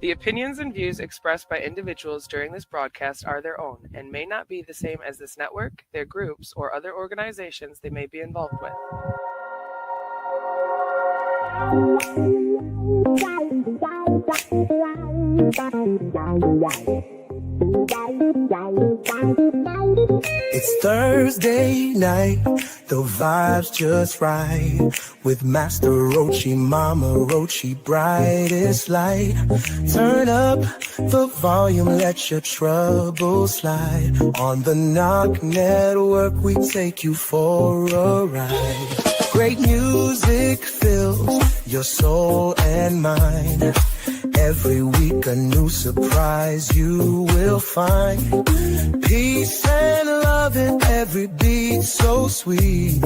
The opinions and views expressed by individuals during this broadcast are their own and may not be the same as this network, their groups, or other organizations they may be involved with. It's Thursday night, the vibe's just right. With Master Roachee, Momma Roachee, brightest light. Turn up the volume, let your troubles slide. On the NOK Network, we take you for a ride. Great music fills your soul and mind. Every week a new surprise you will find. Peace and love in every beat so sweet.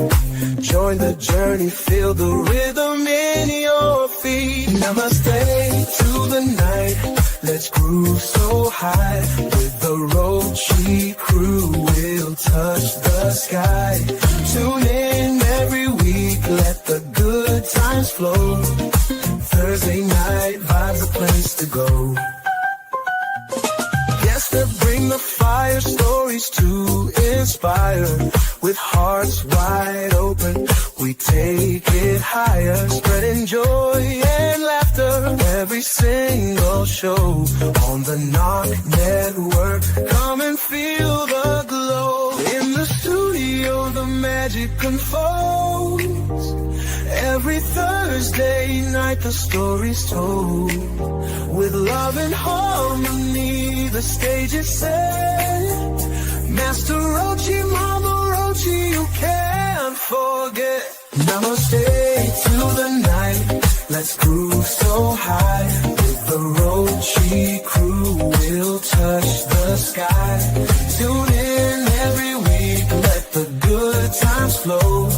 Join the journey, feel the rhythm in your feet. Namaste to the night, let's groove so high. With the Roachee crew, we'll touch the sky. Tune in every week, let the good times flow. Thursday night vibes, a place to go. Yes, they bring the fire, stories to inspire. With hearts wide open, we take it higher. Spreading joy and laughter, every single show. On the NOK Network, come and feel the glow. In the studio, the magic unfolds. Every Thursday night the story's told. With love and harmony the stage is set. Master Roachee, Momma Roachee, you can't forget. Namaste to the night, let's groove so high. With the Roachee crew, we'll touch the sky. Tune in every week, let the good times flow.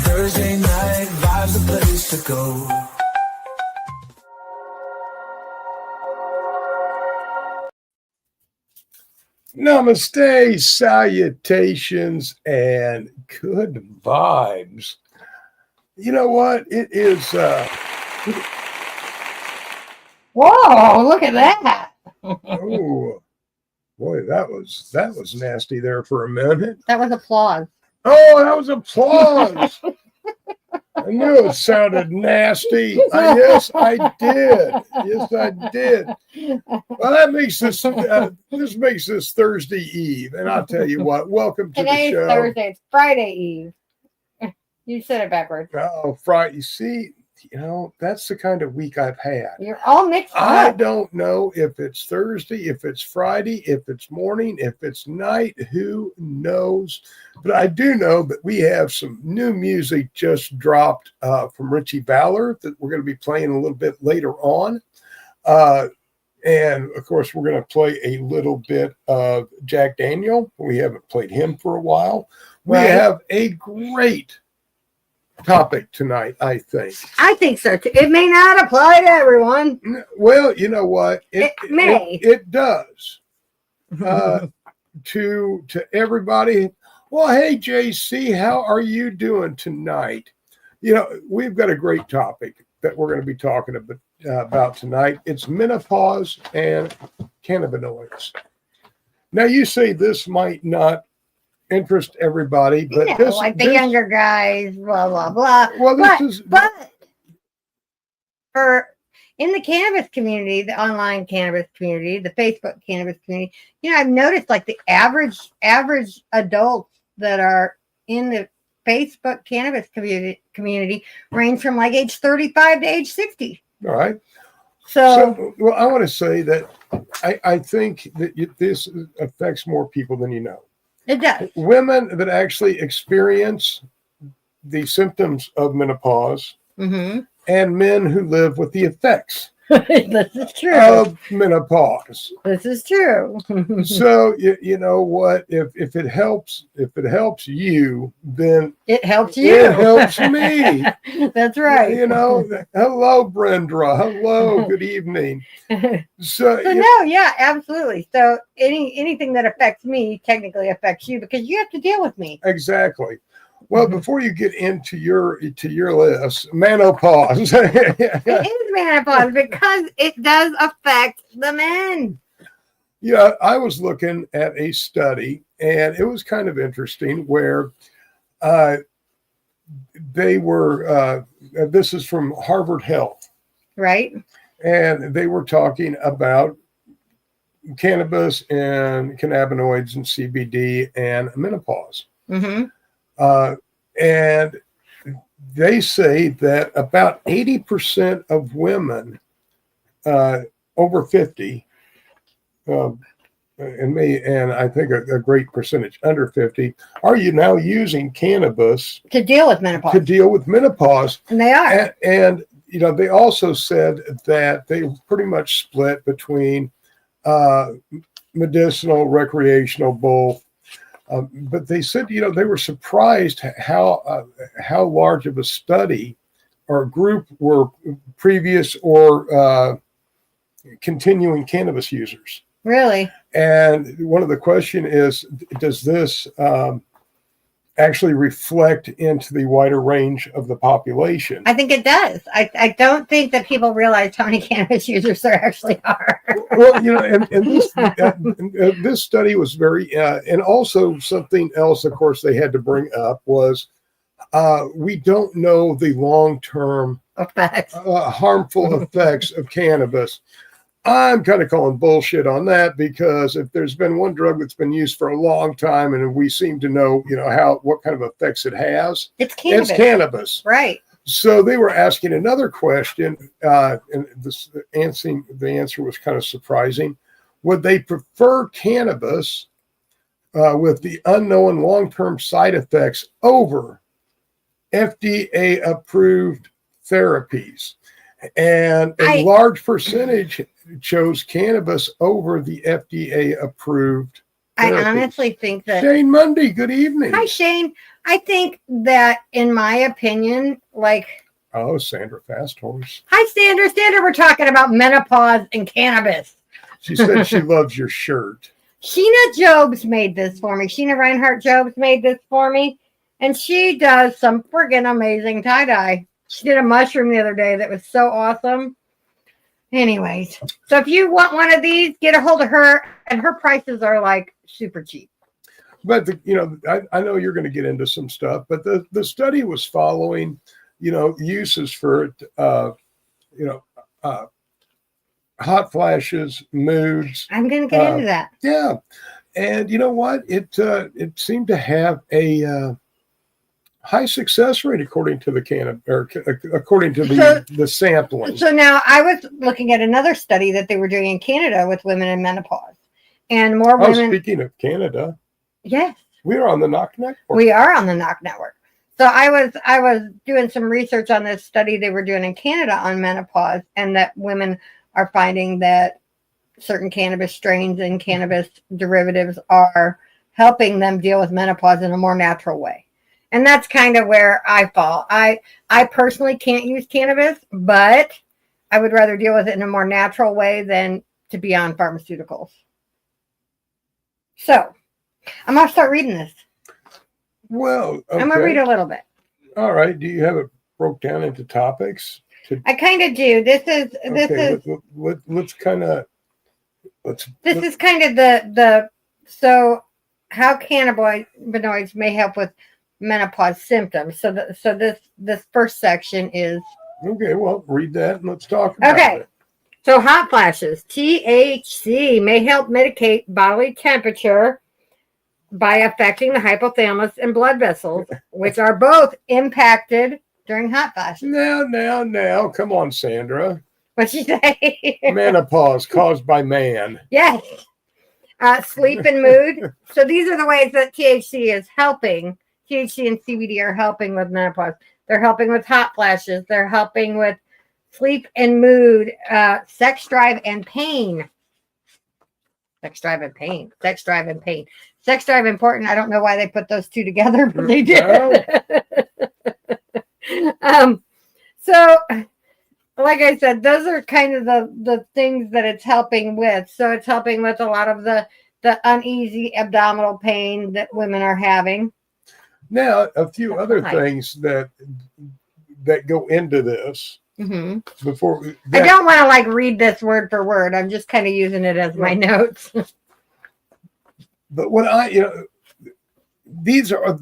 Thursday night vibes, a place to go. Namaste, salutations, and good vibes. You know what? It is. Whoa! Look at that. Oh, boy, that was nasty there for a minute. That was applause. Oh, that was applause. I knew it sounded nasty. Yes, I did. Yes, I did. Well, that makes this makes this Thursday Eve, and I'll tell you what. Welcome to Today's the show. Thursday. It's Friday Eve. You said it backwards. Oh, Friday. You see, that's the kind of week I've had. You're all mixed up. I don't know if it's Thursday, if it's Friday, if it's morning, if it's night. Who knows? But I do know that we have some new music just dropped from Richie Valor that we're going to be playing a little bit later on. And, of course, we're going to play a little bit of Jack Daniel. We haven't played him for a while. We have a great topic tonight, I think. I think so too. It may not apply to everyone. Well, you know what? It may. It does. To everybody. Well, hey, JC, how are you doing tonight? We've got a great topic that we're going to be talking about tonight. It's menopause and cannabinoids. Now, you say this might not interest everybody, but the younger guys, blah blah blah. Well, but for in the cannabis community, the online cannabis community, the Facebook cannabis community, I've noticed like the average adults that are in the Facebook cannabis community range from like age 35 to age 60. All right. So well, I want to say that I think that this affects more people than you know. It does. Women that actually experience the symptoms of menopause and men who live with the effects this is true. Of menopause. This is true. So you know what? If it helps you, then it helps you. It helps me. That's right. Hello, Brenda. Hello. Good evening. Yeah, absolutely. So anything that affects me technically affects you because you have to deal with me. Exactly. Well, before you get into your list, menopause. It is menopause because it does affect the men. Yeah, I was looking at a study, and it was kind of interesting where they were. This is from Harvard Health, Right? and they were talking about cannabis and cannabinoids and CBD and menopause. Mm-hmm. And they say that about 80% of women over 50, and I think a great percentage under 50, are you now using cannabis To deal with menopause. to deal with menopause? And they are. And they also said that they pretty much split between medicinal, recreational, both. But they said, they were surprised how large of a study or group were previous or continuing cannabis users. Really? And one of the question is, does this actually reflect into the wider range of the population? I think it does. I don't think that people realize how many cannabis users there actually are. Well, and this study was very, and also something else, of course, they had to bring up was we don't know the long-term Effects. harmful effects of cannabis. I'm kind of calling bullshit on that because if there's been one drug that's been used for a long time and we seem to know, what kind of effects it has, It's cannabis. it's cannabis. Right. So they were asking another question, and the answer was kind of surprising. Would they prefer cannabis with the unknown long-term side effects over FDA-approved therapies? And a large percentage chose cannabis over the FDA-approved therapies. I honestly think that... Shane Mundy, good evening. Hi, Shane. I think that, in my opinion, Oh, Sandra Fast Horse. Hi, Sandra. Sandra, we're talking about menopause and cannabis. She said she loves your shirt. Sheena Jobs made this for me. Sheena Reinhardt Jobs made this for me. And she does some friggin' amazing tie-dye. She did a mushroom the other day that was so awesome. Anyways, so if you want one of these, get a hold of her. And her prices are super cheap. But, I know you're going to get into some stuff, but the study was following, uses for, hot flashes, moods. I'm going to get into that. Yeah. And you know what? It seemed to have a high success rate according to according to the sampling. So now I was looking at another study that they were doing in Canada with women in menopause. And more women. Speaking of Canada. Yes. We're on the NOK Network. We are on the NOK Network. So I was doing some research on this study they were doing in Canada on menopause, and that women are finding that certain cannabis strains and cannabis derivatives are helping them deal with menopause in a more natural way. And that's kind of where I fall. I personally can't use cannabis, but I would rather deal with it in a more natural way than to be on pharmaceuticals. So I'm going to start reading this. Well, okay. I'm going to read a little bit. All right. Do you have it broke down into topics? I kind of do. This is kind of the so how cannabinoids may help with menopause symptoms. So this first section is okay. Well, read that and let's talk about it. So hot flashes, THC may help mitigate bodily temperature by affecting the hypothalamus and blood vessels, which are both impacted during hot flashes. Now, come on, Sandra. What'd she say? Menopause caused by man. Yes. Sleep and mood. So these are the ways that THC is helping. THC and CBD are helping with menopause. They're helping with hot flashes. They're helping with sleep and mood, sex drive and pain. Sex drive and pain. Sex drive and pain. Sex drive important. I don't know why they put those two together, but they did. So, like I said, those are kind of the things that it's helping with. So it's helping with a lot of the uneasy abdominal pain that women are having. Now, a few other Hi. things that go into this before I don't want to like read this word for word. I'm just kind of using it as my notes. But what these are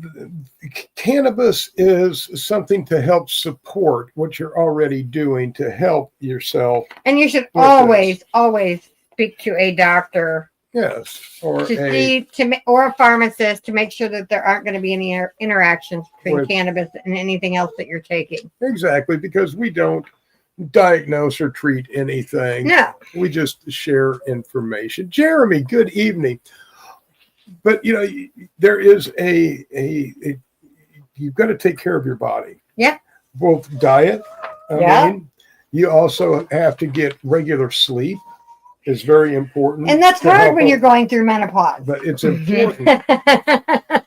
cannabis is something to help support what you're already doing to help yourself. And you should always speak to a doctor. Yes, or a pharmacist to make sure that there aren't going to be any interactions between cannabis and anything else that you're taking. Exactly, because we don't diagnose or treat anything. No, we just share information. Jeremy, good evening. But there is you've got to take care of your body. Yeah. Both diet. I mean, you also have to get regular sleep. Is very important. And that's hard when you're going through menopause. But it's important.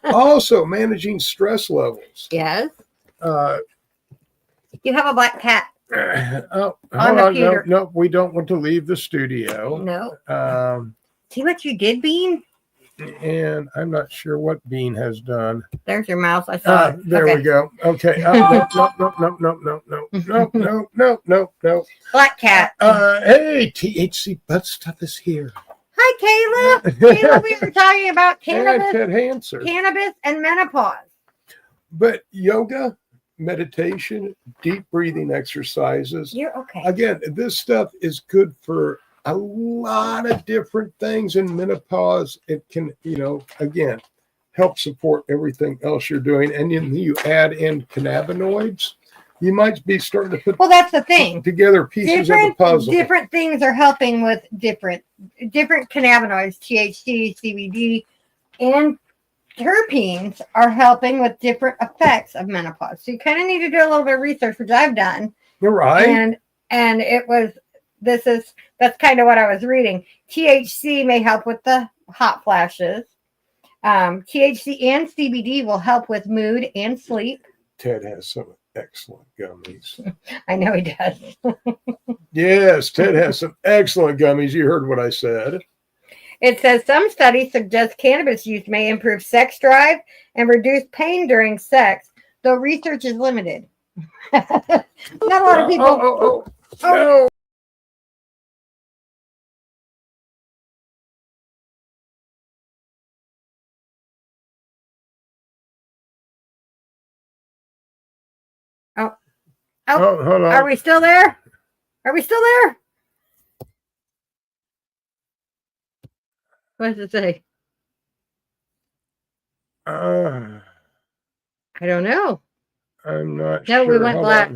Also, managing stress levels. Yes. You have a black cat. On the computer. No, we don't want to leave the studio. No. See what you did, Bean? And I'm not sure what Bean has done. There's your mouse. I saw it. There we go. Okay. No. Black cat. Hey, THC butt stuff is here. Hi, Kayla. Kayla, we were talking about cannabis and menopause. But yoga, meditation, deep breathing exercises. You're okay. Again, this stuff is good for a lot of different things in menopause. It can, again, help support everything else you're doing. And then you add in cannabinoids, you might be starting to put that's the thing. Together pieces of the puzzle. Different things are helping with different cannabinoids, THC, CBD, and terpenes are helping with different effects of menopause. So you kind of need to do a little bit of research, which I've done. You're right. And it was that's kind of what I was reading. THC may help with the hot flashes. THC and CBD will help with mood and sleep. Ted has some excellent gummies. I know he does. Yes, Ted has some excellent gummies. You heard what I said. It says some studies suggest cannabis use may improve sex drive and reduce pain during sex, though research is limited. Not a lot of people. No. Oh, hold on. Are we still there? What does it say? I don't know. I'm not sure. No, we went black.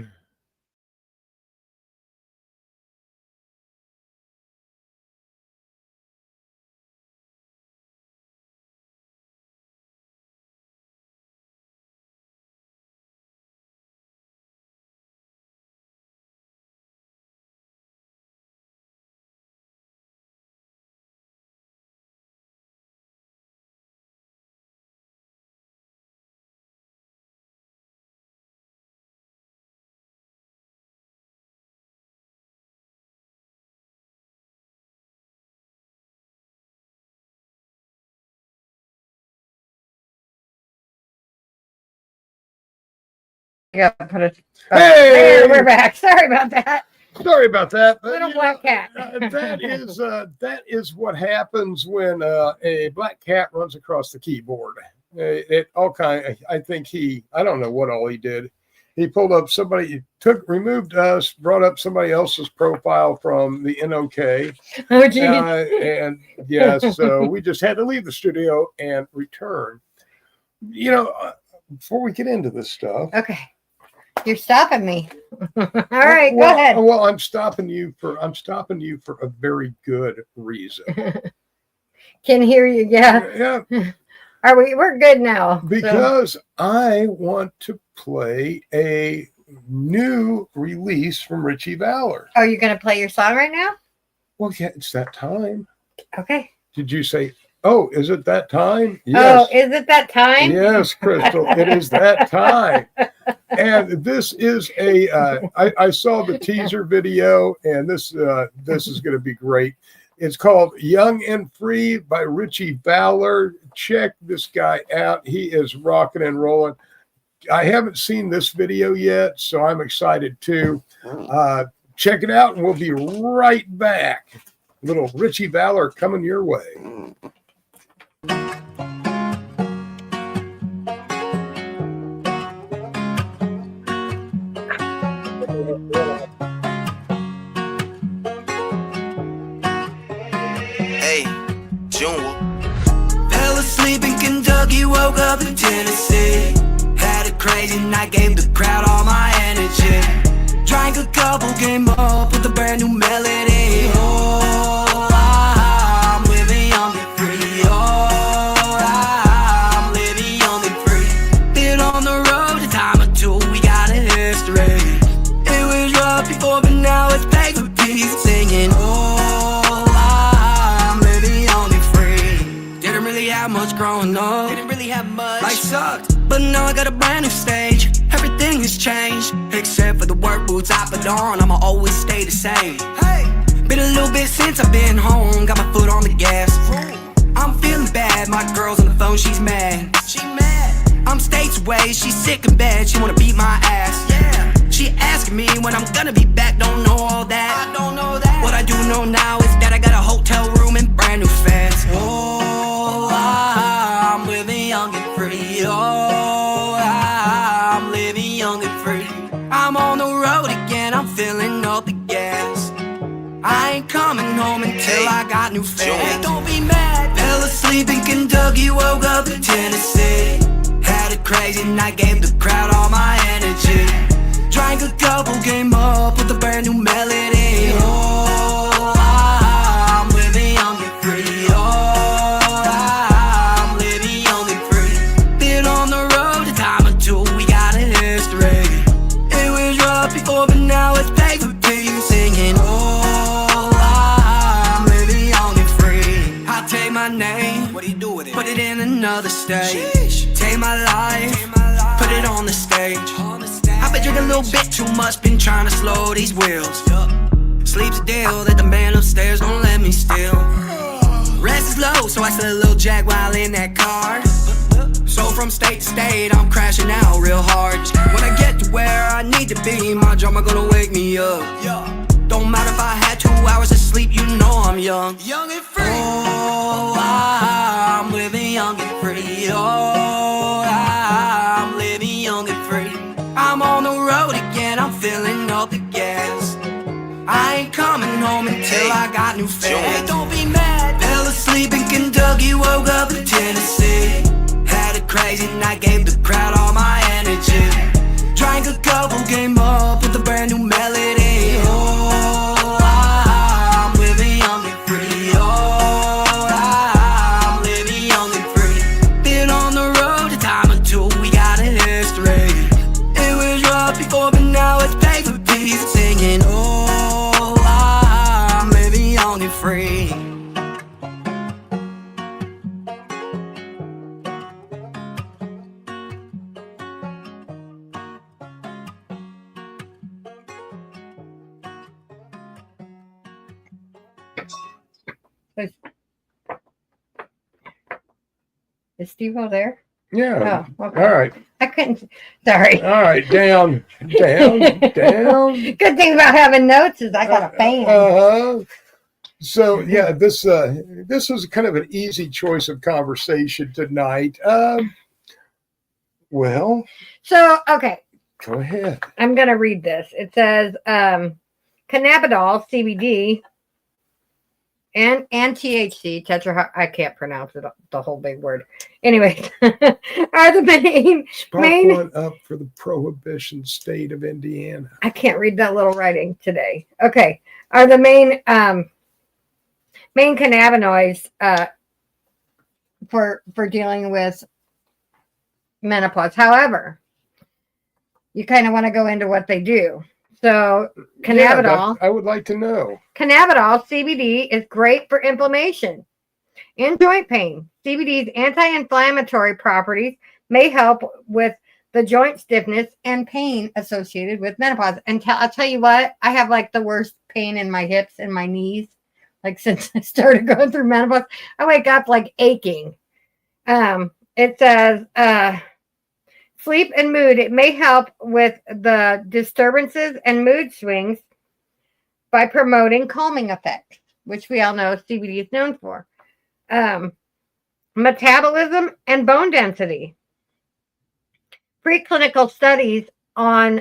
Hey, we're back. Sorry about that. Little black cat. That is what happens when a black cat runs across the keyboard. I think I don't know what all he did. He pulled up somebody, removed us, brought up somebody else's profile from the NOK. Oh, geez. And yes, so we just had to leave the studio and return. Before we get into this stuff. Okay. You're stopping me. All right, go ahead. Well, I'm stopping you for a very good reason. Can hear you, yeah. We're good now. Because I want to play a new release from Roachee Valor. Oh, you're gonna play your song right now? Well, yeah, it's that time. Okay. Did you say, oh, is it that time? Yes. Oh, is it that time? Yes, Crystal, it is that time. And this is I saw the teaser video, and this is going to be great. It's called Young and Free by Roachee Valor. Check this guy out. He is rocking and rolling. I haven't seen this video yet, so I'm excited too. Check it out, and we'll be right back. Little Roachee Valor coming your way. Hey, June. Fell asleep in Kentucky, woke up in Tennessee. Had a crazy night, gave the crowd all my energy. Drank a couple, came up with a brand new melody. Oh, I'm living young and free. Oh, I'm living young and free. Been on the road a time or two, we got a history. It was rough before, but now it's back for peace. Singing, oh, I'm living young and free. Didn't really have much growing up. Didn't really have much. Life sucked, but now I got a brand new stage. Everything has changed, except for the work boots I put on. I'ma always stay the same. Hey, been a little bit since I've been home. Got my foot on the gas. I'm feeling bad. My girl's on the phone, she's mad. She mad. I'm states away, she's sick in bed. She wanna beat my ass. Yeah. She asking me when I'm gonna be back. Don't know all that. I don't know that. What I do know now is that I got a hotel room and brand new fans. Oh, I'm living young and free. Oh, I'm living young and free. I'm on the road again, I'm filling up the gas. I ain't coming home until I got new fans. Hey, don't be mad. Fell asleep in Kentucky, woke up in Tennessee. Had a crazy night, gave the crowd all my energy. Drank a couple, came up with a brand new melody. Oh, I'm living young and free. Oh, I'm living young and free. Been on the road a time or two, we got a history. It was rough before, but now it's back for peace. Singing, oh, I'm living young and free. I take my name, what do you do with it? Put it in another state. Take my life, put it on the stage. I've been drinking a little bit too much, been trying to slow these wheels. Sleep's a deal that the man upstairs don't let me steal. Rest is low, so I slid a little jack while in that car. So from state to state, I'm crashing out real hard. When I get to where I need to be, my drummer gonna wake me up. Don't matter if I had 2 hours of sleep, you know I'm young. Young and free. Oh, I'm living young and free. Oh, I'm living young and free. I'm on the road again, I'm filling up the gas. I ain't coming home until I got new fans. Hey, don't be mad. Fell asleep in Kentucky, woke up in Tennessee. Had a crazy night, gave the crowd all my energy. Drank a couple, came up with a brand new melody. Oh, I'm living young and free. Oh, I'm living young and free. Been on the road a time or two, we got a history. It was rough before, but now it's back for peace. Singing, oh, I'm living young and free. Is Steve all there? Yeah. Oh, okay. All right. I couldn't. Sorry. All right. Down. Good thing about having notes is I got a fan. So yeah, this was kind of an easy choice of conversation tonight. Well, So okay, go ahead. I'm gonna read this. It says cannabidol, CBD, and THC, I can't pronounce it, the whole big word. Anyway, are the main. One up for the prohibition state of Indiana. I can't read that little writing today. Okay, are the main cannabinoids for dealing with menopause. However, you kind of want to go into what they do. So cannabidol, I would like to know. Cannabidol, CBD, is great for inflammation and joint pain. CBD's anti-inflammatory properties may help with the joint stiffness and pain associated with menopause. And I'll tell you what, I have like the worst pain in my hips and my knees. like since I started going through menopause. I wake up like aching. It says sleep and mood. It may help with the disturbances and mood swings by promoting calming effects, which we all know CBD is known for. Metabolism and bone density. Preclinical studies on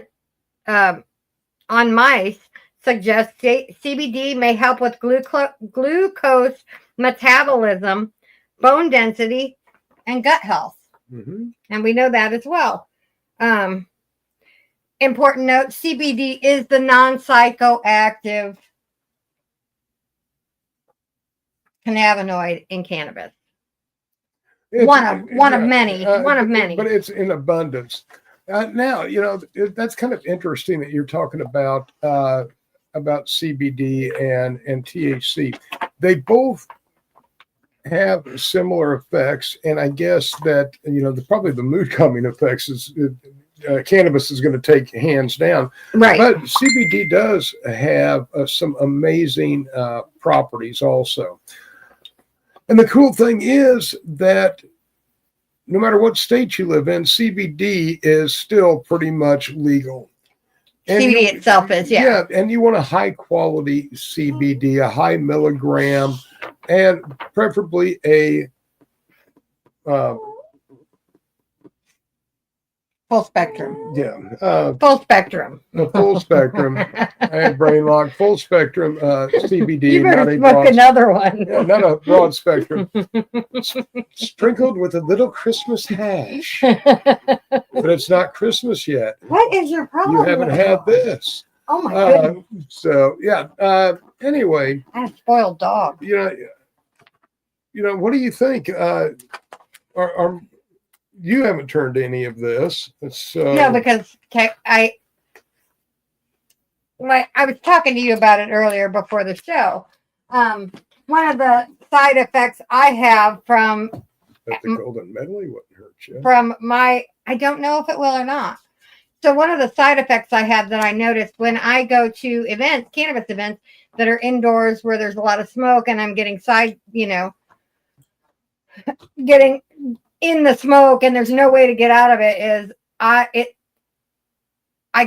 mice suggest CBD may help with glucose metabolism, bone density, and gut health. Mm-hmm. And we know that as well. Important note, CBD is the non-psychoactive cannabinoid in cannabis. One of many. But it's in abundance. Now, that's kind of interesting that you're talking about CBD and THC. They both have similar effects, and I guess that probably the mood calming effects is cannabis is going to take hands down. Right. But CBD does have some amazing properties also. And the cool thing is that no matter what state you live in, CBD is still pretty much legal. And CBD itself is, yeah. Yeah, and you want a high quality CBD, a high milligram, and preferably a full spectrum. Yeah. Full spectrum. A full spectrum. I had brain lock. Full spectrum CBD. You better not smoke another one. Yeah, not a broad spectrum. Sprinkled with a little Christmas hash. But it's not Christmas yet. What is your problem? You haven't had this. Oh my goodness. So yeah. Anyway. I have a spoiled dog. What do you think? Are you haven't turned any of this? No, because I was talking to you about it earlier before the show. One of the side effects I have from the golden medley wouldn't hurt you. I don't know if it will or not. So one of the side effects I have that I noticed when I go to events, cannabis events that are indoors where there's a lot of smoke and I'm getting getting in the smoke and there's no way to get out of it, is I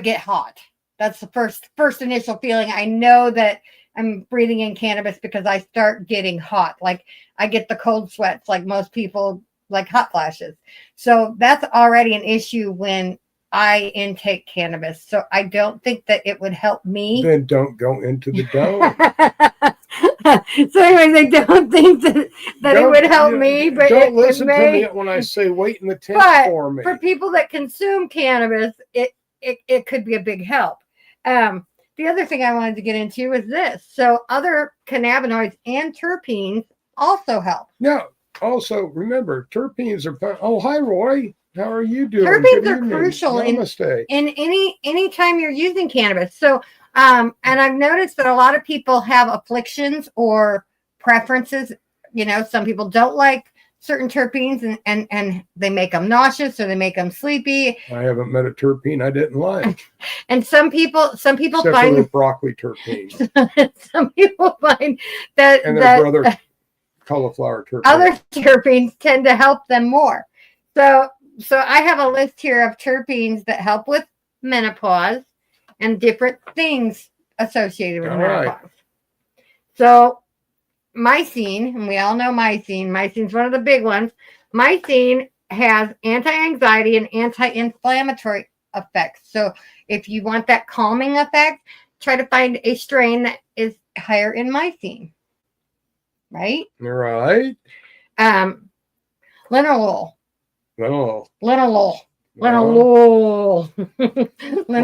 get hot. That's the first initial feeling. I know that I'm breathing in cannabis because I start getting hot. Like I get the cold sweats like most people, like hot flashes. So that's already an issue when I intake cannabis. So I don't think that it would help me. Then don't go into the dome. So anyways, I don't think that it would help me. But don't listen to me when I say wait in the tent for me. For people that consume cannabis, it could be a big help. The other thing I wanted to get into is this. So other cannabinoids and terpenes also help. Yeah. Also, remember, terpenes are... Oh, hi, Roy. How are you doing? Terpenes are crucial in any time you're using cannabis. So, and I've noticed that a lot of people have afflictions or preferences. Some people don't like certain terpenes and they make them nauseous or they make them sleepy. I haven't met a terpene I didn't like. And some people Except find for the broccoli terpene. Some people find that and their brother cauliflower terpene. Other terpenes tend to help them more. So I have a list here of terpenes that help with menopause and different things associated with menopause. Right. So Myrcene, and we all know Myrcene. Myrcene's one of the big ones. Myrcene has anti-anxiety and anti-inflammatory effects. So if you want that calming effect, try to find a strain that is higher in Myrcene. Right? Right. Linalool. Linalool. One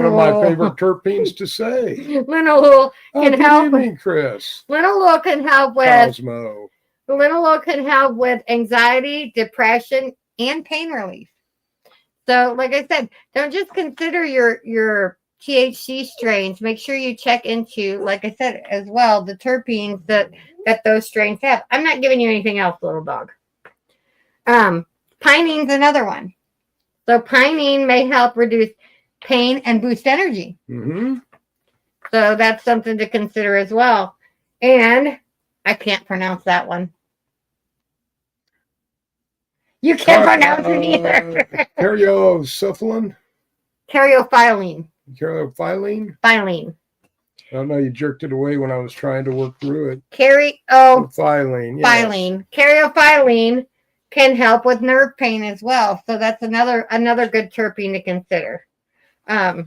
of my favorite terpenes to say. Linalool can help. Good evening, Chris. Linalool can help with Cosmo. Linalool can help with anxiety, depression, and pain relief. So, like I said, don't just consider your THC strains. Make sure you check into, like I said, as well, the terpenes that those strains have. I'm not giving you anything else, little dog. Pinene's another one. So pinene may help reduce pain and boost energy. Mm-hmm. So that's something to consider as well. And I can't pronounce that one. You can't pronounce it either. Caryophyllene? Caryophyllene. Caryophyllene? Phylline. I don't know. You jerked it away when I was trying to work through it. Phylline. Yes. Phylline. Caryophyllene can help with nerve pain as well. So that's another good terpene to consider. So,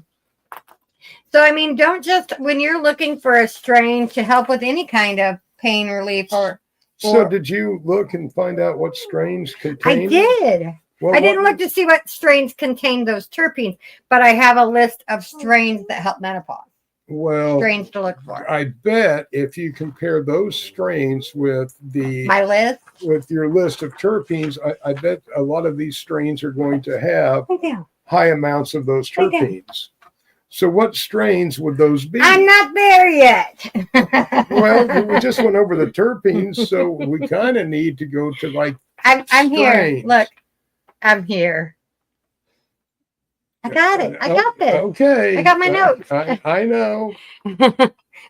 I mean, don't just, when you're looking for a strain to help with any kind of pain relief So did you look and find out what strains contain? I did. Well, I didn't look to see what strains contain those terpenes, but I have a list of strains that help menopause. Well, strains to look for. I bet if you compare those strains with my list, with your list of terpenes, I bet a lot of these strains are going to have high amounts of those terpenes. So what strains would those be? I'm not there yet. Well, we just went over the terpenes, so we kind of need to go to like I'm here. Look, I'm here. I got it. I got this. Okay. I got my notes. I know.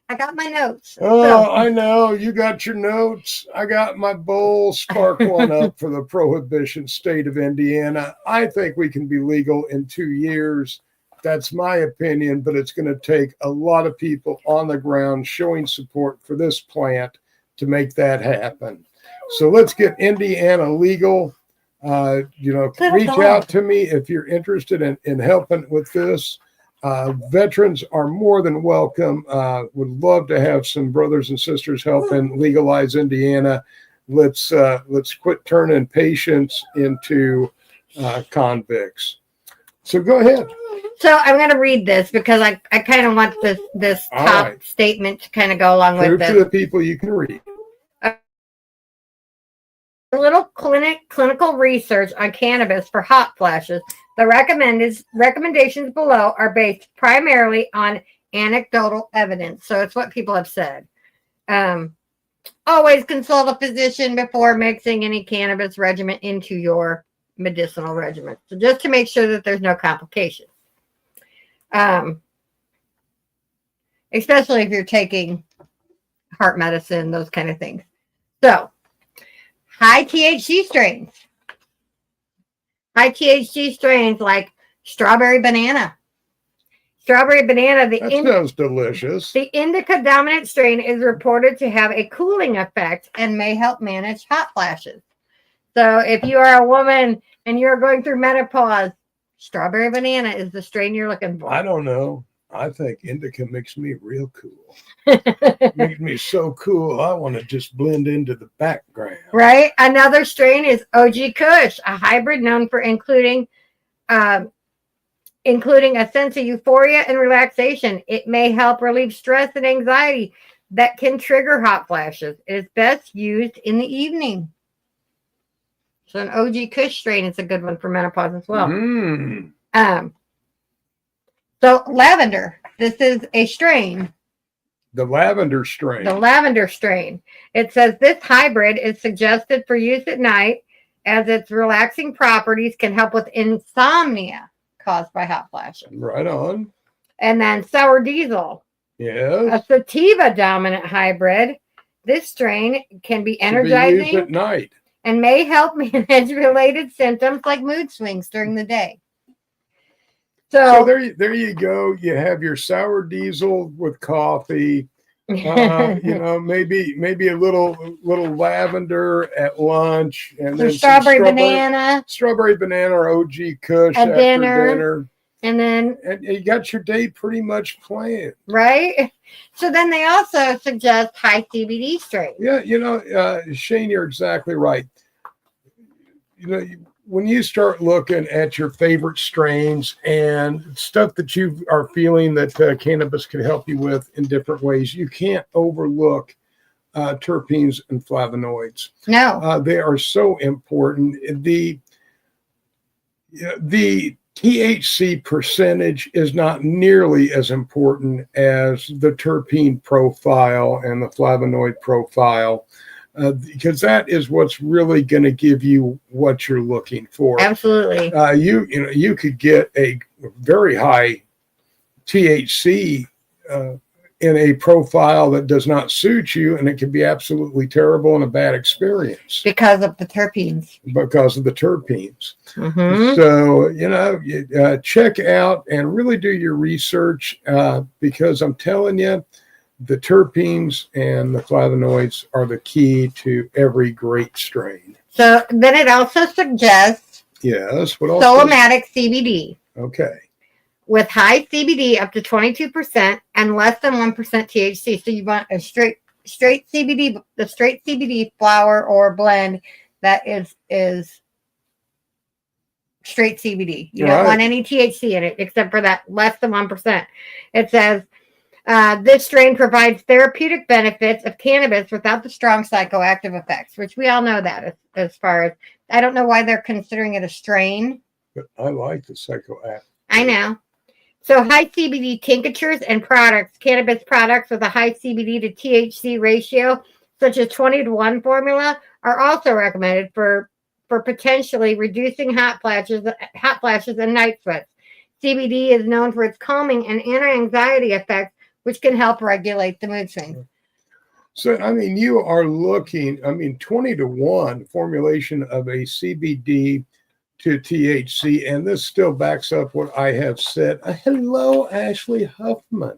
I got my notes. Oh, I know. You got your notes. I got my bowl spark one up for the prohibition state of Indiana. I think we can be legal in 2 years. That's my opinion, but it's going to take a lot of people on the ground showing support for this plant to make that happen. So let's get Indiana legal. Reach out to me if you're interested in helping with this. Veterans are more than welcome. Would love to have some brothers and sisters helping legalize Indiana. Let's quit turning patients into convicts. So go ahead. So I'm going to read this because I kind of want this top statement to kind of go along with this. To the people you can read. A little clinical research on cannabis for hot flashes. The recommendations below are based primarily on anecdotal evidence. So it's what people have said. Always consult a physician before mixing any cannabis regimen into your medicinal regimen. So just to make sure that there's no complications. Especially if you're taking heart medicine, those kind of things. So, high THC strains. High THC strains like strawberry banana. Strawberry banana. That sounds delicious. The indica dominant strain is reported to have a cooling effect and may help manage hot flashes. So if you are a woman and you're going through menopause, strawberry banana is the strain you're looking for. I don't know. I think indica makes me real cool. Makes me so cool. I want to just blend into the background. Right. Another strain is OG Kush, a hybrid known for including a sense of euphoria and relaxation. It may help relieve stress and anxiety that can trigger hot flashes. It is best used in the evening. So an OG Kush strain is a good one for menopause as well. So lavender, this is a strain. The lavender strain. The lavender strain. It says this hybrid is suggested for use at night as its relaxing properties can help with insomnia caused by hot flashes. Right on. And then sour diesel. Yes. A sativa dominant hybrid. This strain can be energizing be used at night and may help manage related symptoms like mood swings during the day. So there you go. You have your sour diesel with coffee. Maybe a little lather at lunch, and then strawberry banana or OG Kush at after dinner. And you got your day pretty much planned, right? So then they also suggest high CBD strains. Yeah, Shane, you're exactly right. When you start looking at your favorite strains and stuff that you are feeling that cannabis can help you with in different ways, you can't overlook terpenes and flavonoids. No, they are so important. The THC percentage is not nearly as important as the terpene profile and the flavonoid profile. Because that is what's really going to give you what you're looking for. Absolutely. You could get a very high THC in a profile that does not suit you, and it can be absolutely terrible and a bad experience because of the terpenes. because of the terpenes. Mm-hmm. So, check out and really do your research because I'm telling you, the terpenes and the flavonoids are the key to every great strain. So then it also suggests Yes. What else? Solomatic CBD. Okay. With high CBD up to 22% and less than 1% THC. So you want a straight CBD, the straight CBD flower or blend that is straight CBD. You don't want any THC in it except for that less than 1%. It says this strain provides therapeutic benefits of cannabis without the strong psychoactive effects, which we all know that as far as, I don't know why they're considering it a strain. But I like the psychoactive. I know. So high CBD tinctures and products, cannabis products with a high CBD to THC ratio, such as 20-1 formula, are also recommended for potentially reducing hot flashes and night sweats. CBD is known for its calming and anti-anxiety effects, which can help regulate the mood swings. So, I mean, you are looking, 20-1 formulation of a CBD to THC, and this still backs up what I have said. Hello, Ashley Huffman.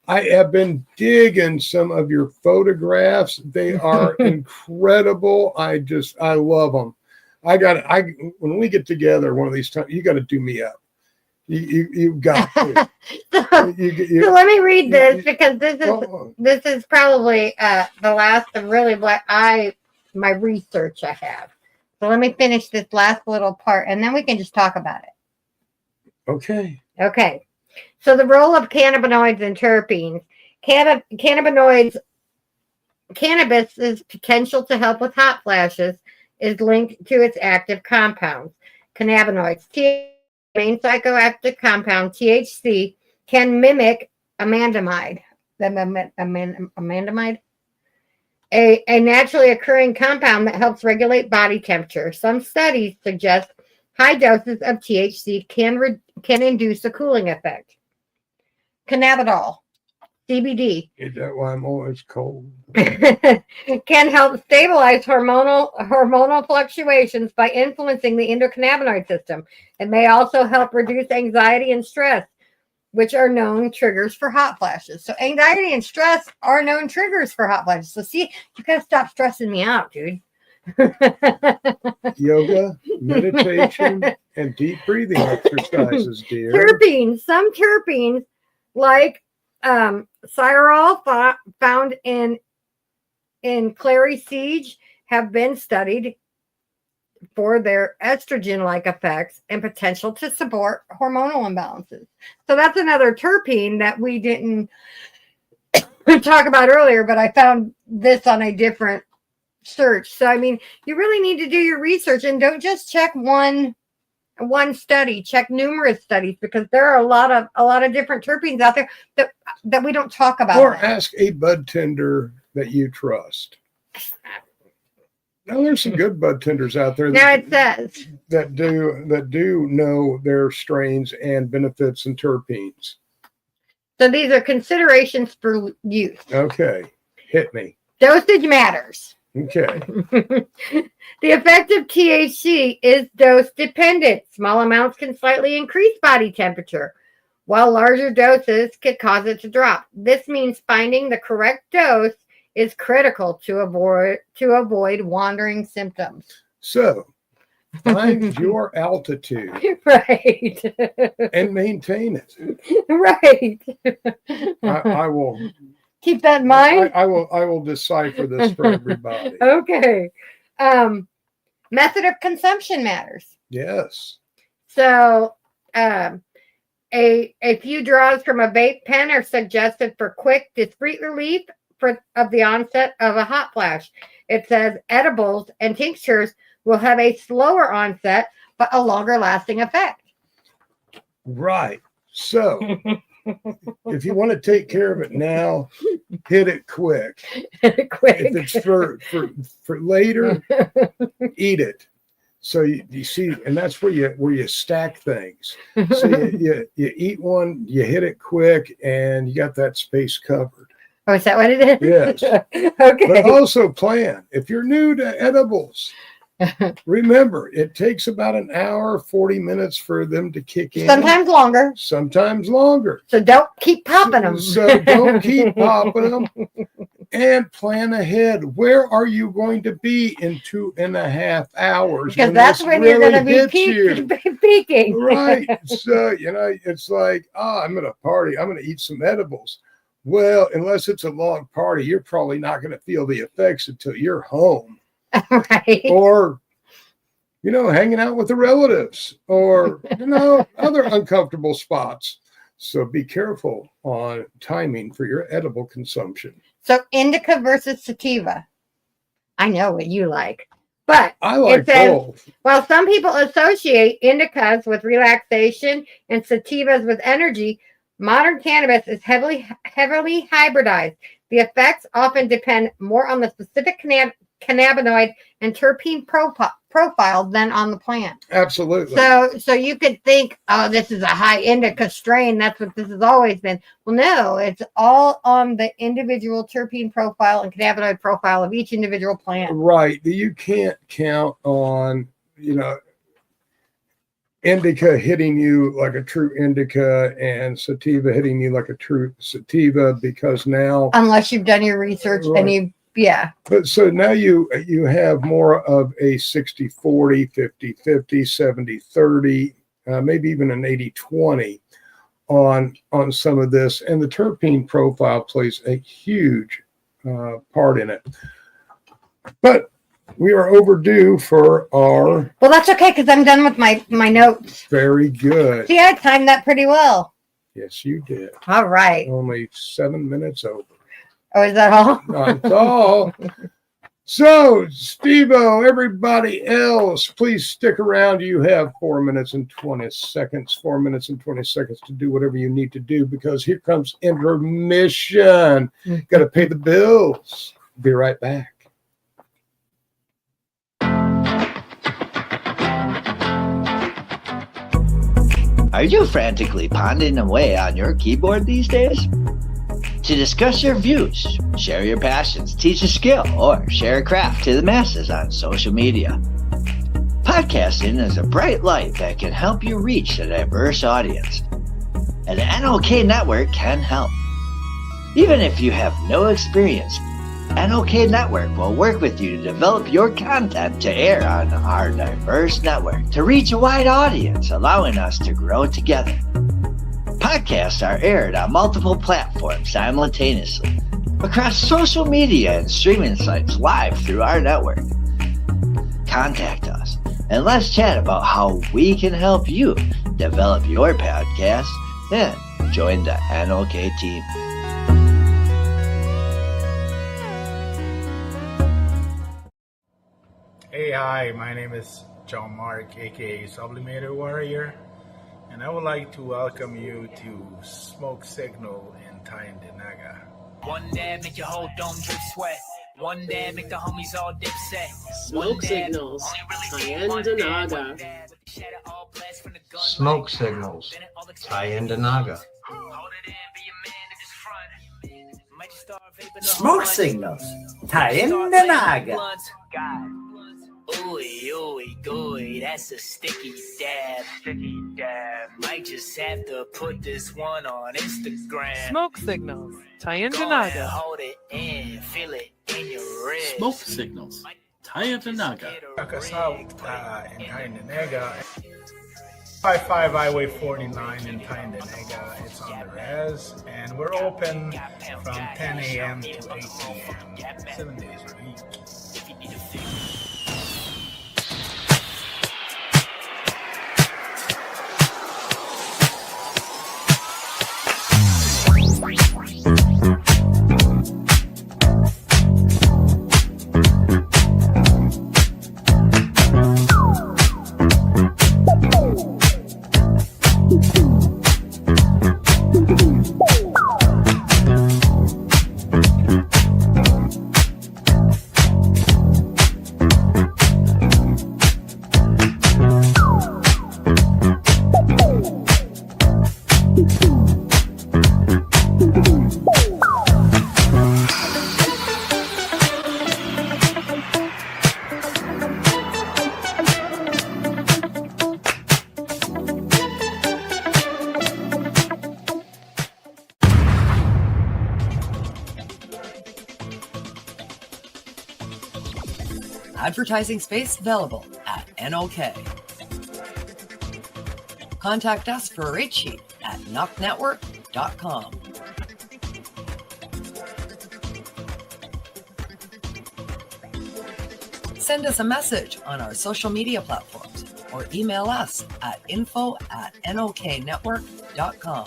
I have been digging some of your photographs. They are incredible. I love them. When we get together one of these times, you got to do me up. You've got to. So let me read this because this is probably the last of really what my research I have. So let me finish this last little part, and then we can just talk about it. Okay. Okay. So the role of cannabinoids and terpenes. Cannabis's potential to help with hot flashes is linked to its active compounds. Cannabinoids, main psychoactive compound, THC, can mimic anandamide. Anandamide? A naturally occurring compound that helps regulate body temperature. Some studies suggest high doses of THC can induce a cooling effect. Cannabidiol, CBD. Is that why I'm always cold? Can help stabilize hormonal fluctuations by influencing the endocannabinoid system. It may also help reduce anxiety and stress, which are known triggers for hot flashes. So anxiety and stress are known triggers for hot flashes. So see, you gotta stop stressing me out, dude. Yoga, meditation, and deep breathing exercises, dear. Terpenes. Some terpenes, like cyrol found in clary sage, have been studied for their estrogen-like effects and potential to support hormonal imbalances. So that's another terpene that we didn't talk about earlier, but I found this on a different search. So, I mean, you really need to do your research and don't just check one study, check numerous studies, because there are a lot of different terpenes out there that we don't talk about. Or ask a bud tender that you trust. Now, there's some good bud tenders out there that do know their strains and benefits and terpenes. So these are considerations for use. Okay, hit me. Dosage matters. Okay. The effect of THC is dose dependent. Small amounts can slightly increase body temperature, while larger doses can cause it to drop. This means finding the correct dose is critical to avoid wandering symptoms. So, find your altitude. Right. And maintain it. Right. I will keep that in mind. I will decipher this for everybody. Okay. Method of consumption matters. Yes. So, a few draws from a vape pen are suggested for quick, discreet relief of the onset of a hot flash. It says edibles and tinctures will have a slower onset, but a longer lasting effect. Right. So, if you want to take care of it now, hit it quick. Quick. If it's for later, eat it. So you see, and that's where you stack things. So you eat one, you hit it quick, and you got that space covered. Oh, is that what it is? Yes. Okay. But also plan. If you're new to edibles, remember, it takes about an hour, 40 minutes for them to kick in. Sometimes longer. Sometimes longer. So don't keep popping them. So don't keep popping them. And plan ahead. Where are you going to be in 2.5 hours? Because that's when you're going to be peaking. Right. So, it's like, I'm at a party. I'm going to eat some edibles. Well, unless it's a long party, you're probably not going to feel the effects until you're home. Right. Or, hanging out with the relatives or, other uncomfortable spots. So be careful on timing for your edible consumption. So indica versus sativa. I know what you like. But I like both. While some people associate indicas with relaxation and sativas with energy, modern cannabis is heavily hybridized. The effects often depend more on the specific cannabinoid and terpene profile than on the plant. Absolutely. So you could think, oh, this is a high indica strain. That's what this has always been. Well, no, it's all on the individual terpene profile and cannabinoid profile of each individual plant. Right. You can't count on, indica hitting you like a true indica and sativa hitting you like a true sativa, because now, unless you've done your research, right. But so now you have more of a 60-40, 50-50, 70-30, maybe even an 80-20 on some of this, and the terpene profile plays a huge part in it. But we are overdue for our. Well, that's okay, because I'm done with my notes. Very good. See, I timed that pretty well. Yes, you did. All right. Only 7 minutes over. Oh, is that all? That's all. So, Steve-O, everybody else, please stick around. You have 4 minutes and 20 seconds. 4 minutes and 20 seconds to do whatever you need to do, because here comes intermission. Got to pay the bills. Be right back. Are you frantically pondering away on your keyboard these days? To discuss your views, share your passions, teach a skill, or share a craft to the masses on social media. Podcasting is a bright light that can help you reach a diverse audience. And the NOK Network can help. Even if you have no experience, NOK Network will work with you to develop your content to air on our diverse network to reach a wide audience, allowing us to grow together. Podcasts are aired on multiple platforms simultaneously, across social media and streaming sites live through our network. Contact us and let's chat about how we can help you develop your podcast and join the NOK team. Hey, hi, my name is John Mark, aka Sublimator Warrior, and I would like to welcome you to Smoke Signal in Tyendinaga. One dab make your whole dome drip sweat. One dab make the homies all dip set. Smoke Signals, Tyendinaga. Smoke Signals, Tyendinaga. Smoke Signals, Tyendinaga. Ooey, ooey, gooey, that's a sticky dab. Might just have to put this one on Instagram. Smoke Signals, Tyendinaga. Hold it in, feel it in your wrist. Smoke Signals, Tyendinaga. Check us out in Tyendinaga. 55 Highway 49 in Tyendinaga. It's on the res, and we're open from 10 a.m. to 8 p.m. 7 days a week. Advertising space available at NOK. Contact us for a rate sheet at NOKNetwork.com. Send us a message on our social media platforms or email us at info@NOKNetwork.com.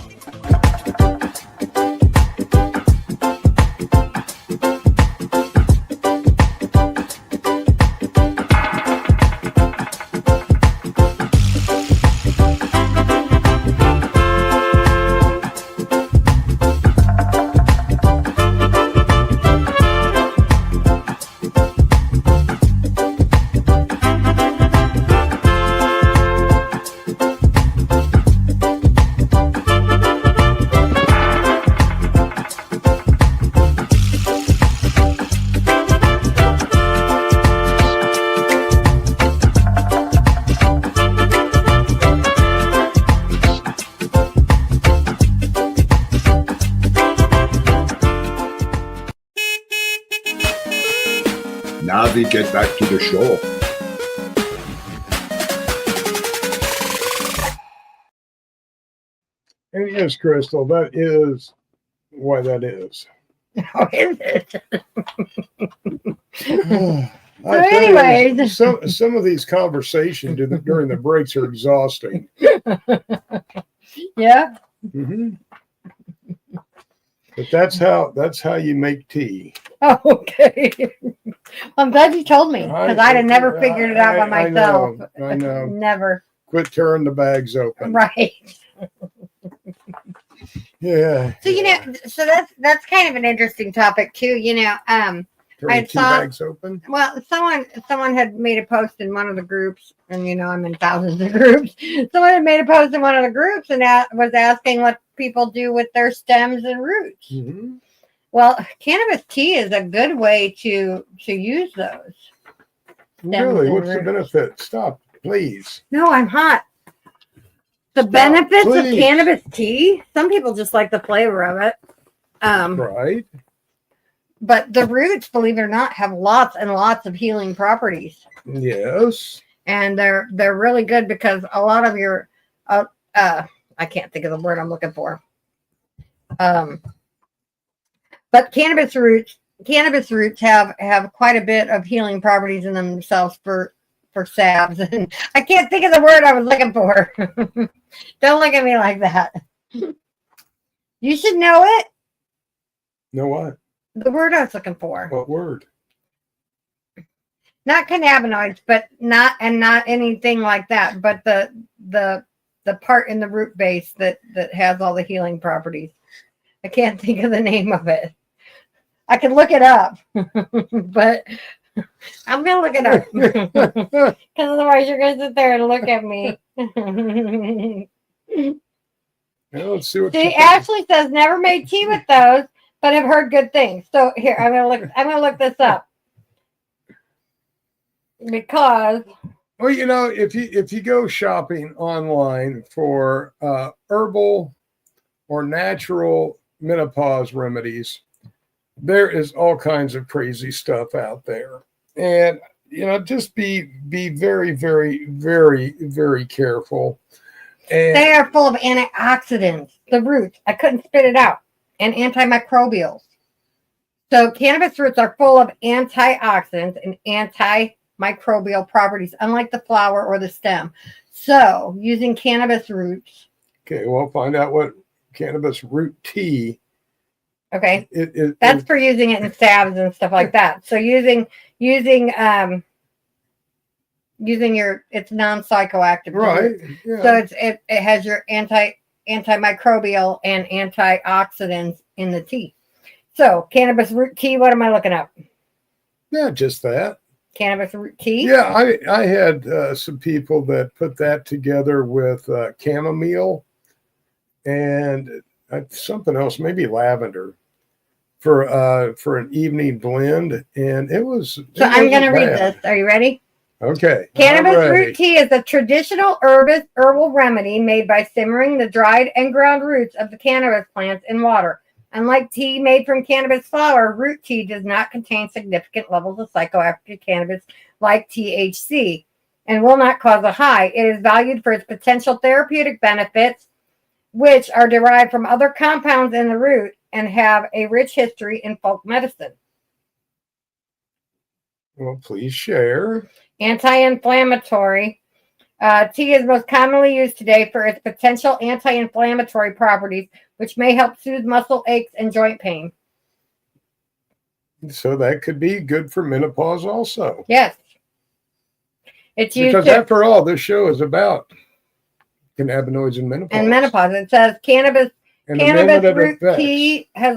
Now we get back to the show. And yes, Crystal, that is why that is. Oh, is it? Anyways, some of these conversations during the breaks are exhausting. Yeah. Mm-hmm. But that's how you make tea. Oh, okay. I'm glad you told me because I'd have never figured it out by myself. I know. Never. Quit tearing the bags open. Right. Yeah. So so that's kind of an interesting topic too. Tearing tea bags open. Well, someone had made a post in one of the groups, and I'm in thousands of groups. Someone had made a post in one of the groups and was asking what people do with their stems and roots. Mm-hmm. Well, cannabis tea is a good way to use those. Really? What's the benefit? Stop, please. No, I'm hot. The benefits of cannabis tea, some people just like the flavor of it. Right. But the roots, believe it or not, have lots and lots of healing properties. Yes. And they're really good because a lot of your I can't think of the word I'm looking for. But cannabis roots have quite a bit of healing properties in themselves for salves. And I can't think of the word I was looking for. Don't look at me like that. You should know it. Know what? The word I was looking for. What word? Not cannabinoids, but not anything like that. But the part in the root base that has all the healing properties. I can't think of the name of it. I could look it up, but I'm gonna look it up because otherwise you're gonna sit there and look at me. Let's see what. See, Ashley says never made tea with those, but have heard good things. So here, I'm gonna look this up because. Well, if you go shopping online for herbal or natural menopause remedies, there is all kinds of crazy stuff out there. And, just be very, very, very, very careful. And they are full of antioxidants, the roots. I couldn't spit it out. And antimicrobials. So cannabis roots are full of antioxidants and antimicrobial properties, unlike the flower or the stem. So using cannabis roots. Okay, well, find out what cannabis root tea. Okay, that's for using it in salves and stuff like that. So using it's non-psychoactive, right? Yeah. So it has your antimicrobial and antioxidants in the tea. So cannabis root tea. What am I looking up? Yeah, just that. Cannabis root tea. Yeah, I had some people that put that together with chamomile and something else, maybe lavender, for an evening blend, and it was. So I'm going to read this. Are you ready? Okay. Cannabis root tea is a traditional herbal remedy made by simmering the dried and ground roots of the cannabis plants in water Unlike tea made from cannabis flower, root tea does not contain significant levels of psychoactive cannabis like THC and will not cause a high. It is valued for its potential therapeutic benefits, which are derived from other compounds in the root and have a rich history in folk medicine. Well, please share. Anti-inflammatory. Tea is most commonly used today for its potential anti-inflammatory properties, which may help soothe muscle aches and joint pain. So that could be good for menopause also. Yes. It's used because after all, this show is about cannabinoids and menopause. And menopause. It says cannabis root tea has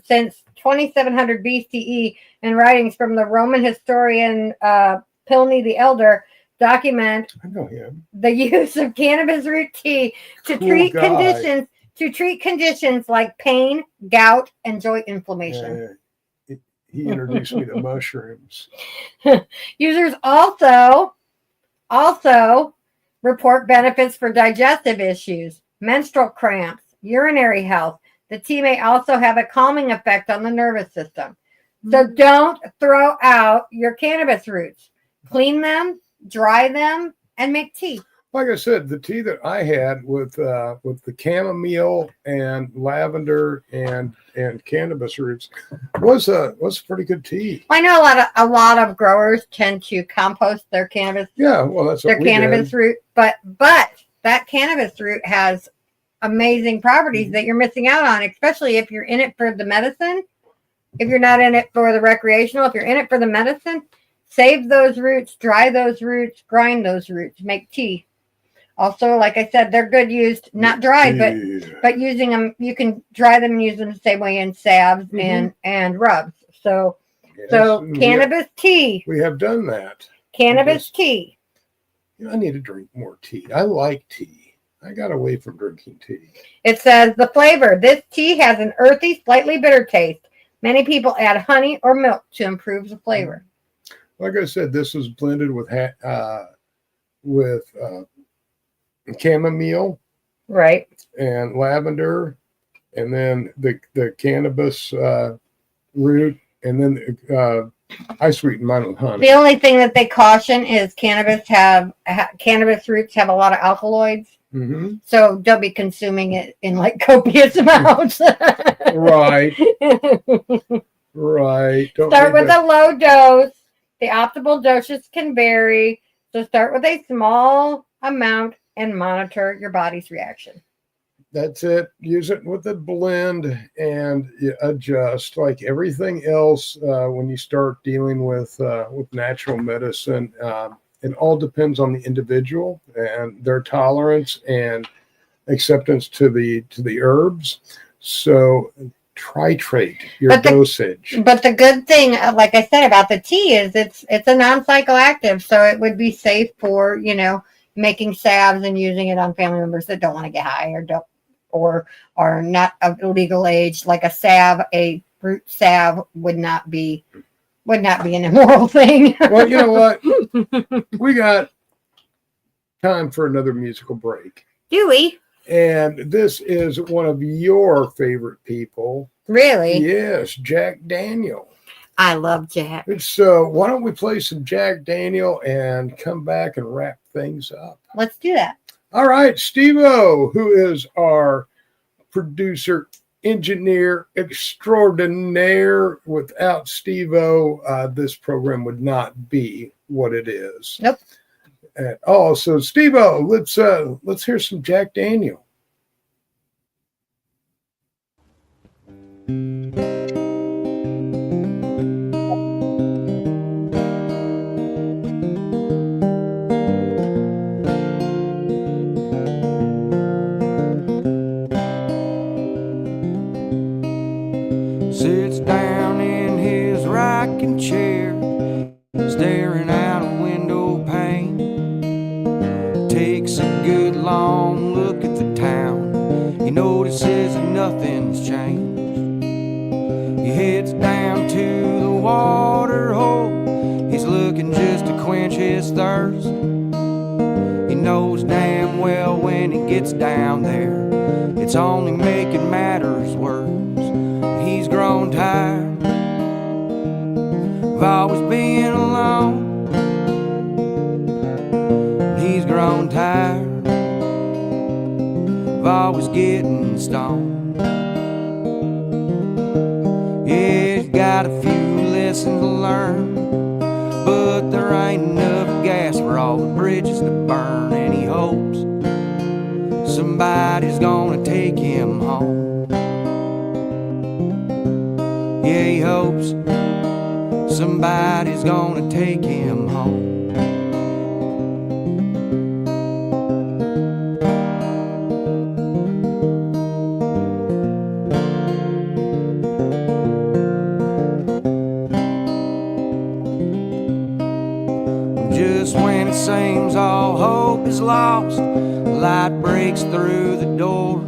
since 2700 BCE, and writings from the Roman historian Pliny the Elder document the use of cannabis root tea to treat conditions like pain, gout, and joint inflammation. He introduced me to mushrooms. Users also report benefits for digestive issues, menstrual cramps, urinary health. The tea may also have a calming effect on the nervous system. So don't throw out your cannabis roots. Clean them, dry them, and make tea. Like I said, the tea that I had with the chamomile and lavender and cannabis roots was pretty good tea. I know a lot of growers tend to compost their cannabis. Yeah, well, that's what their cannabis root, but that cannabis root has amazing properties that you're missing out on, especially if you're in it for the medicine. If you're not in it for the recreational, if you're in it for the medicine, save those roots, dry those roots, grind those roots, make tea. Also, like I said, they're good used, not dried, but using them, you can dry them and use them the same way in salves and rubs. So cannabis tea. We have done that. Cannabis tea. I need to drink more tea. I like tea. I got away from drinking tea. It says the flavor. This tea has an earthy, slightly bitter taste. Many people add honey or milk to improve the flavor. Like I said, this was blended with chamomile, right, and lavender, and then the cannabis root, and then I sweeten mine with honey. The only thing that they caution is cannabis roots have a lot of alkaloids. Mm-hmm. So don't be consuming it in like copious amounts. Right. Right. Start with a low dose. The optimal doses can vary. So start with a small amount and monitor your body's reaction. That's it. Use it with a blend and adjust. Like everything else, when you start dealing with natural medicine, it all depends on the individual and their tolerance and acceptance to the herbs. So titrate your dosage. But the good thing, like I said about the tea, is it's a non-psychoactive, so it would be safe for making salves and using it on family members that don't want to get high or are not of legal age. Like a root salve would not be an immoral thing. Well, you know what? We got time for another musical break. Do we? And this is one of your favorite people. Really? Yes, Jack Daniel. I love Jack. So why don't we play some Jack Daniel and come back and wrap things up? Let's do that. All right, Steve-O, who is our producer, engineer extraordinaire. Without Steve-O, this program would not be what it is. Nope. At all. So Steve-O, let's hear some Jack Daniel. Sits down in his rocking chair, staring out a window pane. Takes a good long look at the town. He notices that nothing's changed. He heads down to the water hole. He's looking just to quench his thirst. He knows damn well when he gets down there, it's only making matters worse. He's grown tired of always being alone. He's grown tired of always getting stoned. Yeah, he's got a few lessons to learn, but there ain't enough gas for all the bridges to burn. And he hopes somebody's gonna take him home. Yeah, he hopes somebody's gonna take him home. Just when it seems all hope is lost, light breaks through the door.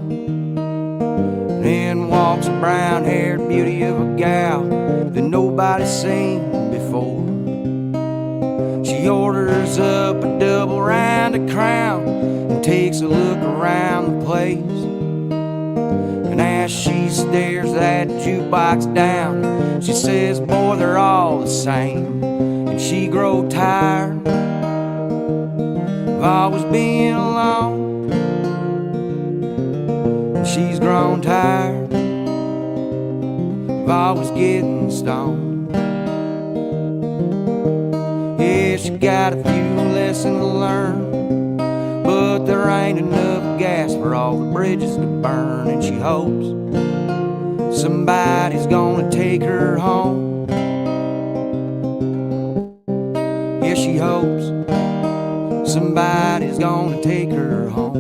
In walks a brown-haired beauty of a gal that nobody's seen before. She orders up a double round of Crown and takes a look around the place. And as she stares that jukebox down, she says, boy, they're all the same. And she grow tired of always being alone. And she's grown tired of always getting stoned. Yeah, she got a few lessons to learn, but there ain't enough gas for all the bridges to burn. And she hopes somebody's gonna take her home. Yeah, she hopes somebody's gonna take her home.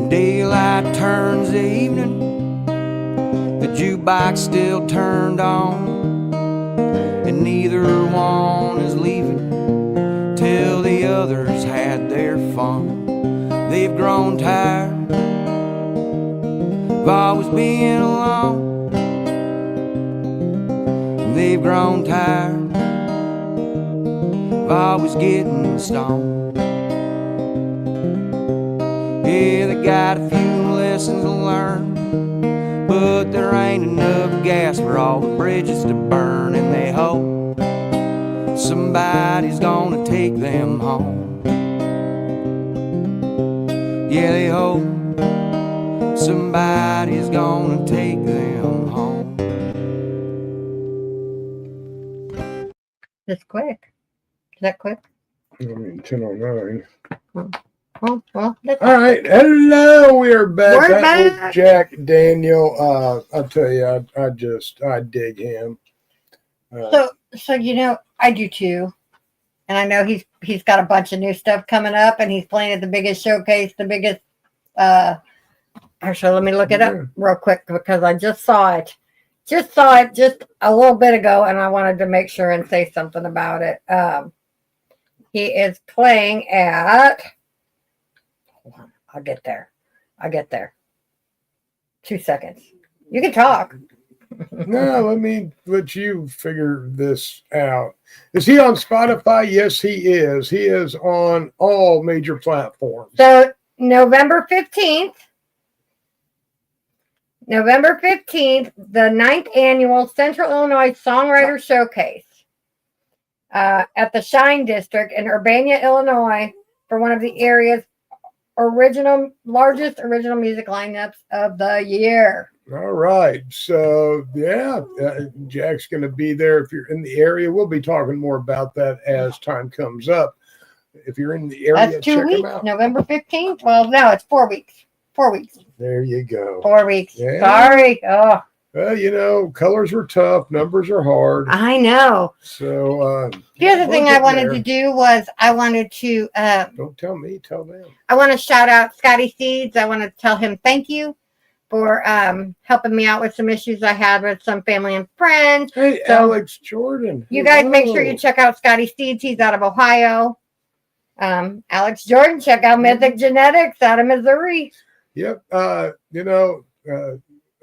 Daylight turns to evening, the jukebox still turned on, and neither one is leaving till the others had their fun. They've grown tired of always being alone. They've grown tired of always getting stoned. Yeah, they got a few lessons to learn, but there ain't enough gas for all the bridges to burn. And they hope somebody's gonna take them home. Yeah, they hope somebody's gonna take them home. That's quick. Is that quick? I mean, 10:09. Well, that's All right. Hello, we are back. We're That was back. Jack Daniel. I'll tell you, I dig him. So you know, I do too. And I know he's got a bunch of new stuff coming up, and he's playing at the biggest showcase, the biggest actually let me look it up real quick because I just saw it. Just a little bit ago, and I wanted to make sure and say something about it. He is playing at, hold on, I'll get there. 2 seconds. You can talk. No, let you figure this out. Is he on Spotify? Yes, he is. He is on all major platforms. So November 15th, the 9th annual Central Illinois Songwriter Showcase at the Shine District in Urbana, Illinois, for one of the area's largest original music lineups of the year. All right. So, yeah, Jack's going to be there. If you're in the area, we'll be talking more about that as time comes up. If you're in the area, That's 2 check weeks. him out. November 15th. Well, no, it's 4 weeks. 4 weeks. There you go. 4 weeks. Yeah. Sorry. Oh, Well, colors were tough. Numbers are hard. I know. So, the other thing I wanted to do was I wanted to don't tell me, tell them. I want to shout out Scotty Seeds. I want to tell him thank you for helping me out with some issues I had with some family and friends. Hey, So, Alex Jordan. you guys make sure you check out Scotty Seeds. He's out of Ohio. Alex Jordan, check out Mythic Genetics out of Missouri. Yep. A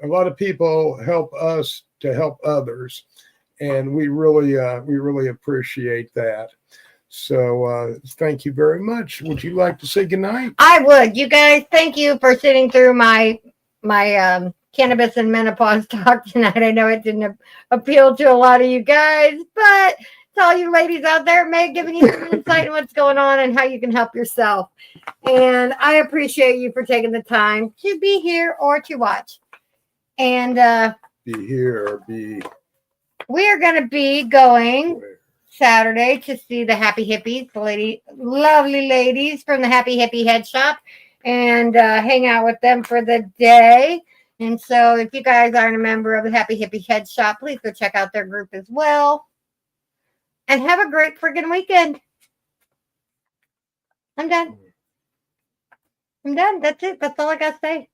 lot of people help us to help others, and we really appreciate that. So thank you very much. Would you like to say goodnight? I would. You guys, thank you for sitting through my cannabis and menopause talk tonight. I know it didn't appeal to a lot of you guys, but to all you ladies out there, Meg giving you some insight on what's going on and how you can help yourself. And I appreciate you for taking the time to be here or to watch. And Be here or be. We are going to be going Saturday to see the Happy Hippies, the lovely ladies from the Happy Hippie Head Shop, and hang out with them for the day. And so if you guys aren't a member of the Happy Hippie Head Shop, please go check out their group as well. And have a great friggin' weekend. I'm done. That's it. That's all I got to say.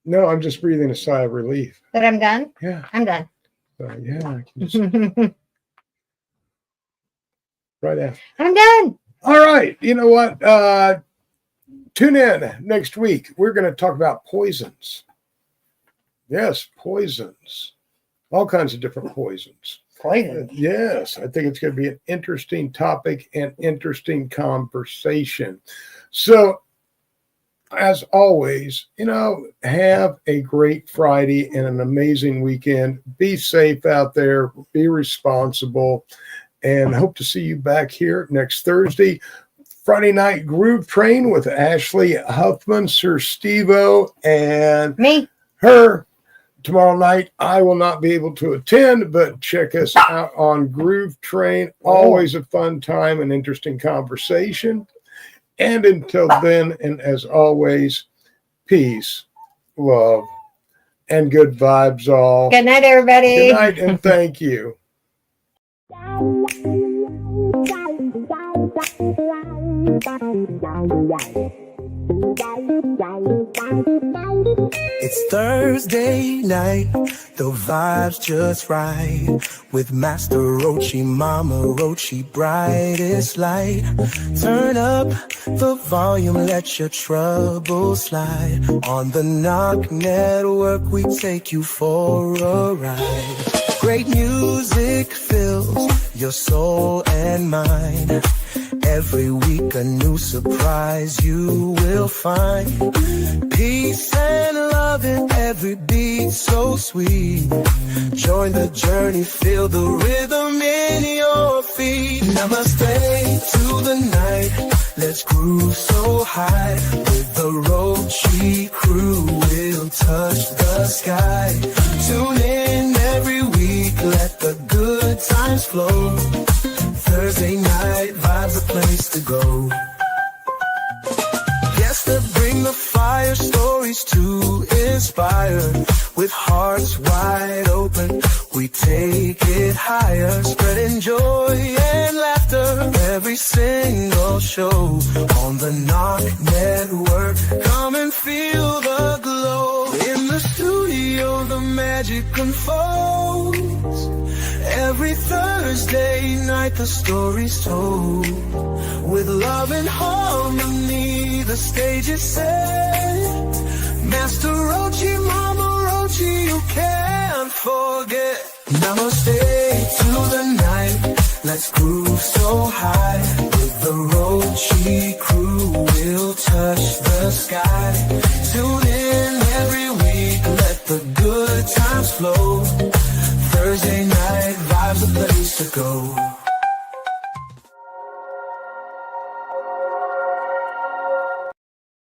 No, I'm just breathing a sigh of relief. That I'm done? Yeah. I'm done. Yeah, I can just... right after. I'm done. All right. You know what? Tune in next week. We're going to talk about poisons. Yes, poisons. All kinds of different poisons. Poison. Yes, I think it's going to be an interesting topic and interesting conversation. So, as always, have a great Friday and an amazing weekend. Be safe out there. Be responsible. And hope to see you back here next Thursday. Friday Night Groove Train with Ashley Huffman, Sir Steve-O, and me. Her. Tomorrow night, I will not be able to attend, but check us out on Groove Train. Always a fun time and interesting conversation. And until then, and as always, peace, love, and good vibes all. Good night, everybody. Good night, and thank you. It's Thursday night, the vibe's just right. With Master Roachee, Momma Roachee, brightest light. Turn up the volume, let your troubles slide. On the NOK Network, we take you for a ride. Great music fills your soul and mind. Every week a new surprise you will find. Peace and love in every beat so sweet. Join the journey, feel the rhythm in your feet. Namaste to the night, let's groove so high. With the Roachee crew, we'll touch the sky. Tune in every week, let the good times flow. Thursday night vibes, a place to go. Guests that bring the fire, stories to inspire. With hearts wide open, we take it higher. Spreading joy and laughter every single show. On the NOK Network, come and feel the glow. In the studio, the magic unfolds. Every Thursday night the story's told. With love and harmony the stage is set. Master Roachee, Momma Roachee, you can't forget. Namaste to the night, let's groove so high. With the Roachee crew we'll touch the sky. Tune in every week, let the good times flow. Thursday night vibes, a place to go.